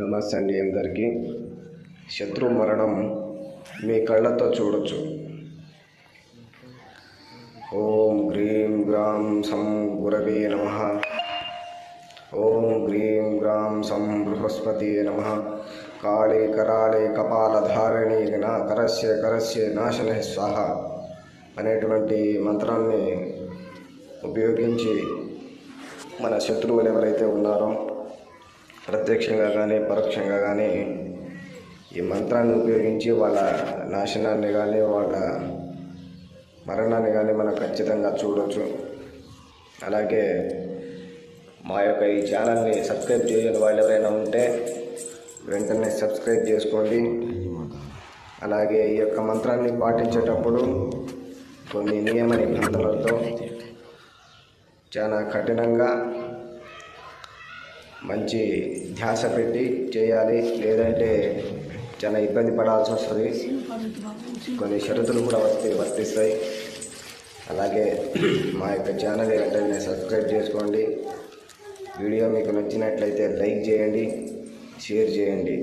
నమస్తే అండి అందరికీ. శత్రు మరణం మీ కళ్ళతో చూడొచ్చు. ఓం గ్రీం గ్రాం సం గురవే నమః. ఓం గ్రీం గ్రాం సం బృహస్పతి నమః. కాళే కరాళే కపాలధారిణి కరస్య కరస్య నాశన స్వాహ అనేటువంటి మంత్రాన్ని ఉపయోగించి మన శత్రువులు ఎవరైతే ఉన్నారో ప్రత్యక్షంగా కానీ పరోక్షంగా కానీ ఈ మంత్రాన్ని ఉపయోగించి వాళ్ళ నాశనాన్ని కానీ వాళ్ళ మరణాన్ని కానీ మనం ఖచ్చితంగా చూడవచ్చు. అలాగే మా యొక్క ఈ ఛానల్ని సబ్స్క్రైబ్ చేయని వాళ్ళు ఎవరైనా ఉంటే వెంటనే సబ్స్క్రైబ్ చేసుకోండి. అలాగే ఈ యొక్క మంత్రాన్ని పాటించేటప్పుడు కొన్ని నియమ నిబంధనలతో చాలా కఠినంగా మంచి ధ్యాస పెట్టి చేయాలి, లేదంటే చాలా ఇబ్బంది పడాల్సి వస్తుంది. కొన్ని షరతులు కూడా వర్తిస్తాయి. అలాగే మా యొక్క ఛానల్ వెంటనే సబ్స్క్రైబ్ చేసుకోండి. వీడియో మీకు నచ్చినట్లయితే లైక్ చేయండి, షేర్ చేయండి.